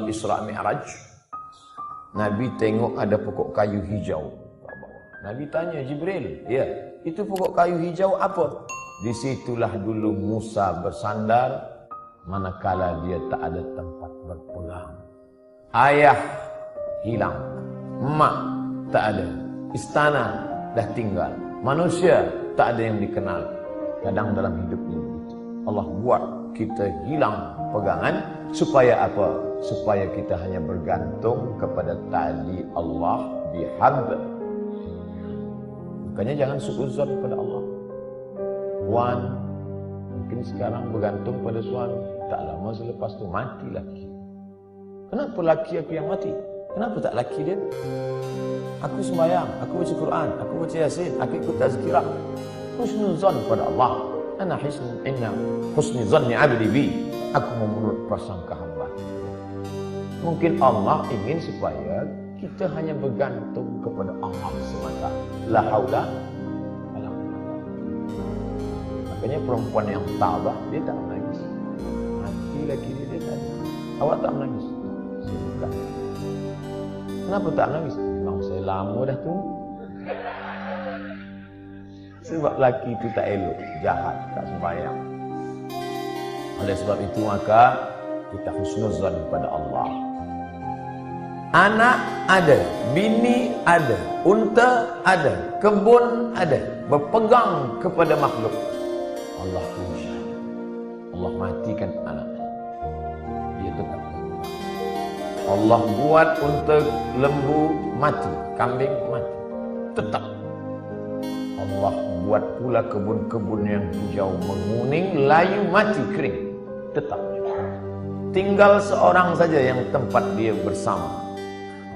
Isra Mi'raj, Nabi tengok ada pokok kayu hijau. Nabi tanya Jibril, ya, itu pokok kayu hijau apa? Disitulah dulu Musa bersandar, manakala dia tak ada tempat berpegang. Ayah hilang, mak tak ada, istana dah tinggal, manusia tak ada yang dikenal. Kadang dalam hidup ini Allah buat kita hilang pegangan. Supaya apa? Supaya kita hanya bergantung kepada tali Allah bihab. Makanya jangan suudzon pada Allah. Wan mungkin sekarang bergantung pada suami, tak lama selepas tu mati laki. Kenapa laki aku yang mati? Kenapa tak laki dia? Aku sembahyang, aku baca Quran, aku baca Yasin, aku ikut tazkirah. Husnuzon pada Allah. Ana husni zanni abdi bi. Aku menurut prasangka hamba. Mungkin Allah ingin supaya kita hanya bergantung kepada Allah semata. La haula wala quwwata. Makanya perempuan yang tabah dia tak menangis. Mati lagi dia tak. Awak tak menangis? Saya bukan. Kenapa tak menangis? Memang saya lama dah tunggu. Sebab laki itu tak elok, jahat, tak sembahyang. Oleh sebab itu maka kita husnuzan pada Allah. Anak ada, bini ada, unta ada, kebun ada, berpegang kepada makhluk. Allah uji, Allah matikan anak. Dia tetap. Allah buat unta, lembu mati, kambing mati, tetap. Allah buat pula kebun-kebun yang hijau menguning, layu mati kering, tetap. Tinggal seorang saja yang tempat dia bersama,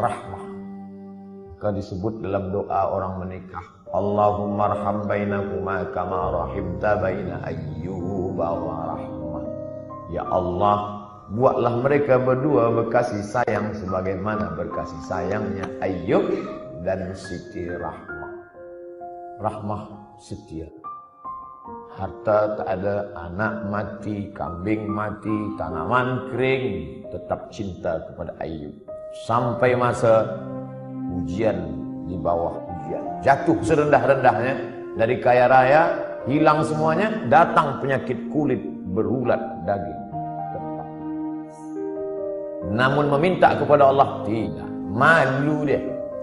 rahmah. Maka disebut dalam doa orang menikah, Allahumma arham bainakuma kama rahimta baina Ayyuba wa rahmah. Ya Allah, buatlah mereka berdua berkasih sayang sebagaimana berkasih sayangnya Ayyub dan Siti Rahmah. Rahmah setia. Harta tak ada, anak mati, kambing mati, tanaman kering, tetap cinta kepada Ayyub. Sampai masa ujian di bawah ujian, jatuh serendah-rendahnya dari kaya raya, hilang semuanya, datang penyakit kulit berulat daging. Tetap. Namun meminta kepada Allah tidak, malu dia.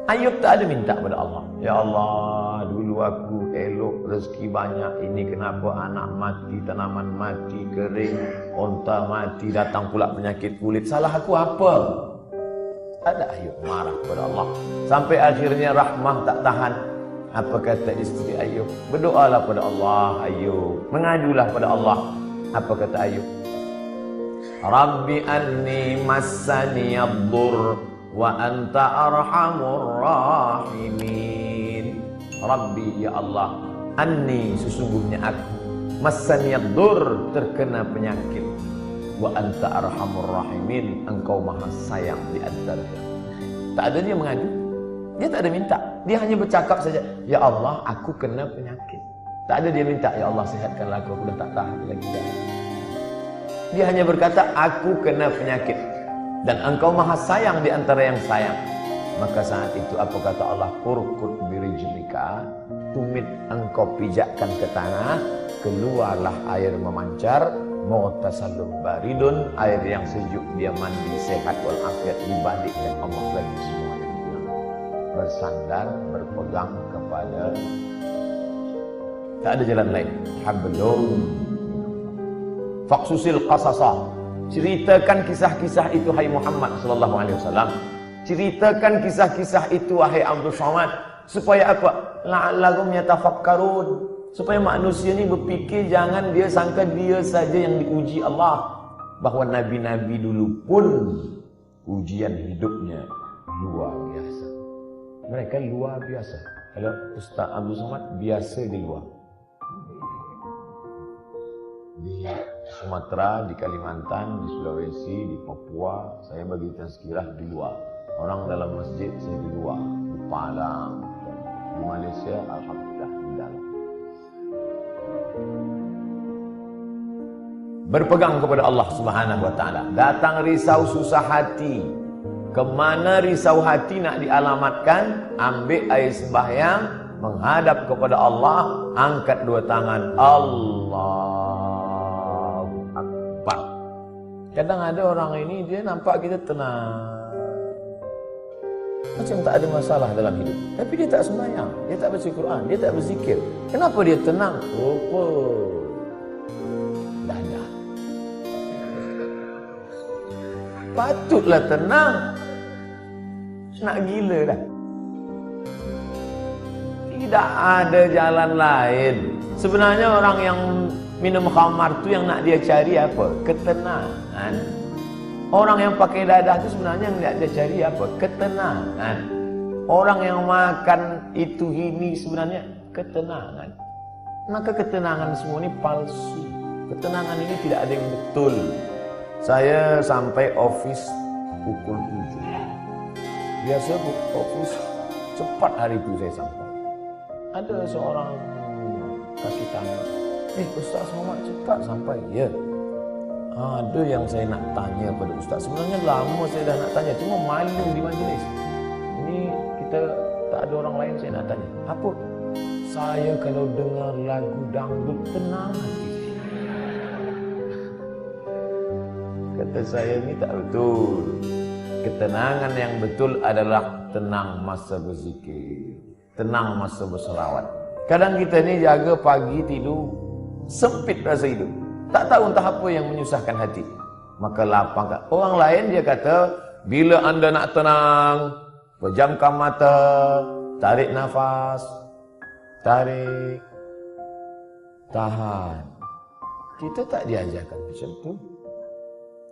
Ayub tak ada minta kepada Allah, ya Allah, dulu aku elok, rezeki banyak, ini kenapa anak mati, tanaman mati, kering, unta mati, datang pula penyakit kulit, salah aku apa? Ada Ayub marah kepada Allah. Sampai akhirnya Rahmah tak tahan. Apa kata isteri Ayub? Berdoalah pada Allah Ayub, mengadulah pada Allah. Apa kata Ayub? Rabbi anni massani ad-dur wa anta arhamur rahimin. Rabbi, ya Allah, anni, sesungguhnya aku, massaniyad-dur, terkena penyakit, wa anta arhamur rahimin, engkau maha sayang di antara. Tak ada dia mengadu, dia tak ada minta, dia hanya bercakap saja, ya Allah, aku kena penyakit. Tak ada dia minta, ya Allah, sihatkanlah aku dah tak tahan lagi dah. Dia hanya berkata, aku kena penyakit dan engkau maha sayang di antara yang sayang. Maka saat itu apa kata Allah? Urkut birijlika, tumit engkau pijakkan ke tanah, keluarlah air memancar, mughtasalun baridun, air yang sejuk, dia mandi sehat walafiat, dibalikkan Allah lagi semua yang hilang. Bersandar, berpegang kepada, tak ada jalan lain. Hablum faqsusil qasasa, ceritakan kisah-kisah itu hai Muhammad sallallahu alaihi wasallam. Ceritakan kisah-kisah itu wahai Abdul Somad, supaya apa? La'allahum yatafakkarun, supaya manusia ni berfikir, jangan dia sangka dia saja yang diuji Allah, bahwa nabi-nabi dulu pun ujian hidupnya luar biasa. Mereka luar biasa. Kalau Ustaz Abdul Somad biasa di luar, di Sumatera, di Kalimantan, di Sulawesi, di Papua, saya bagi tazkirah di luar. Orang dalam masjid saya di luar, di Padang, di Malaysia alhamdulillah di dalam. berpegang kepada Allah Subhanahu wa taala. Datang risau susah hati, kemana risau hati nak dialamatkan? Ambil air sembahyang, menghadap kepada Allah, angkat dua tangan, Allahu Akbar. Kadang ada orang ini dia nampak kita tenang, macam tak ada masalah dalam hidup, tapi dia tak sembahyang, dia tak baca Quran, dia tak berzikir. Kenapa dia tenang? Rupa dadah. Patutlah tenang, nak gila dah. Tidak ada jalan lain. Sebenarnya orang yang minum khamar tu yang nak dia cari apa? Ketenangan. Orang yang pakai dadah tu sebenarnya yang nak dia cari apa? Ketenangan. Orang yang makan itu ini sebenarnya ketenangan. Maka ketenangan semua ini palsu. Ketenangan ini tidak ada yang betul. Saya sampai office pukul 7. Biasa office cepat hari itu saya sampai. Ada seorang kaki tangan, Ustaz Muhammad cepat sampai. Ya, ada yang saya nak tanya pada Ustaz. Sebenarnya lama saya dah nak tanya, cuma malu di majlis. Ini kita tak ada orang lain saya nak tanya. Apa? Saya kalau dengar lagu dangdut tenang hati. Kata saya, ini tak betul. Ketenangan yang betul adalah tenang masa berzikir, tenang masa berselawat. Kadang kita ni jaga pagi tidur, sempit rasa hidup, tak tahu entah apa yang menyusahkan hati, maka lapangkan. Orang lain dia kata, bila anda nak tenang, pejamkan mata, tarik nafas, tarik, tahan. Kita tak diajarkan macam tu.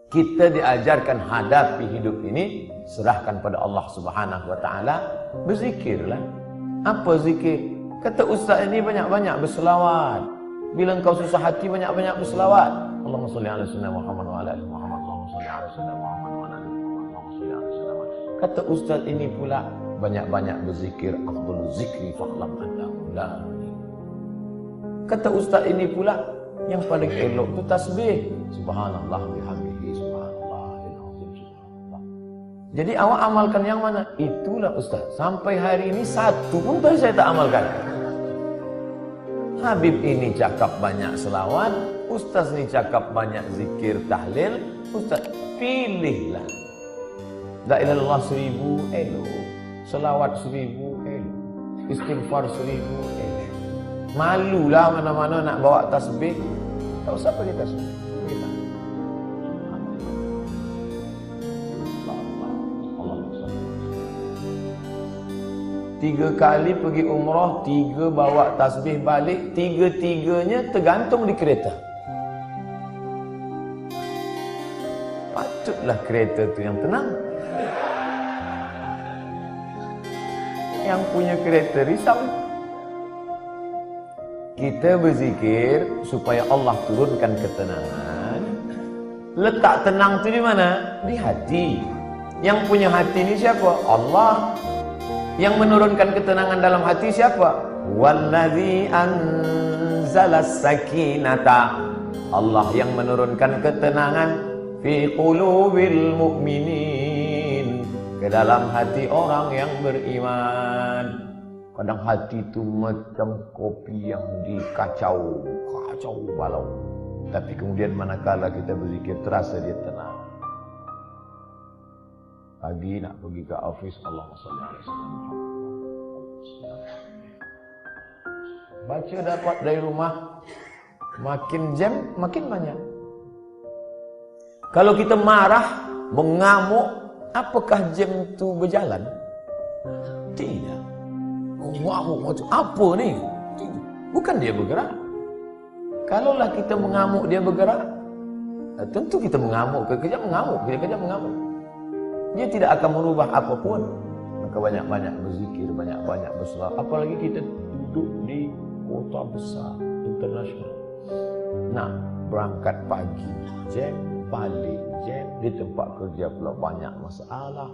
Kita diajarkan hadapi hidup ini, serahkan pada Allah Subhanahu wa taala, berzikirlah. Apa zikir? Kata ustaz ini banyak-banyak berselawat. Bila engkau susah hati, banyak-banyak berselawat. Allahumma shalli ala sayyidina Muhammad wa ala ali Muhammad. Allahumma shalli ala sayyidina Muhammad wa ala ali Muhammad. Allahumma shalli ala sayyidina Muhammad. Kata ustaz ini pula banyak-banyak berzikir, afdhalul zikri fa'lam annahu la. Kata ustaz ini pula yang paling elok tu tasbih. Subhanallah bihamdihi, subhanallahil azim, subhanallah. Jadi awak amalkan yang mana? Itulah ustaz. Sampai hari ini satu pun saya tak amalkan. Habib ini cakap banyak selawat, ustaz ni cakap banyak zikir tahlil. Ustaz, pilihlah. La ilaha illallah 1000 elok, selawat 1000 elok, istighfar 1000 elok. Malulah mana-mana nak bawa tasbih. Tak usah pakai tasbih. Tiga kali pergi umrah, 3 bawa tasbih balik, 3-3-nya tergantung di kereta. Patutlah kereta tu yang tenang. Yang punya kereta risau. Kita berzikir supaya Allah turunkan ketenangan. Letak tenang tu di mana? Di hati. Yang punya hati ni siapa? Allah. Yang menurunkan ketenangan dalam hati siapa? Wallazi anzalas sakinata. Allah yang menurunkan ketenangan fi qulubil mu'minin, ke dalam hati orang yang beriman. Kadang hati itu macam kopi yang dikacau, kacau balau. Tapi kemudian manakala kita berzikir, terasa dia tenang. Pagi nak pergi ke office, Allahumma shalli ala sayyidina Muhammad. Baca dapat dari rumah, makin jam makin banyak. Kalau kita marah, mengamuk, apakah jam itu berjalan? Tidak. Mengamuk macam apa ni? Tidak. Bukan dia bergerak. Kalaulah kita mengamuk dia bergerak, tentu kita mengamuk, kejap mengamuk, kejap mengamuk. Dia tidak akan merubah apapun. Maka banyak-banyak berzikir, banyak-banyak berselawat. Apalagi kita duduk di kota besar, internasional. Nak berangkat pagi, jam, balik jam, di tempat kerja pula banyak masalah.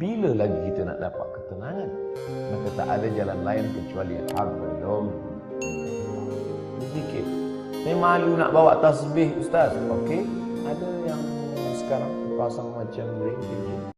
Bila lagi kita nak dapat ketenangan? Maka tak ada jalan lain kecuali berzikir. Saya malu nak bawa tasbih Ustaz. Okey, ada yang sekarang pasang macam ring.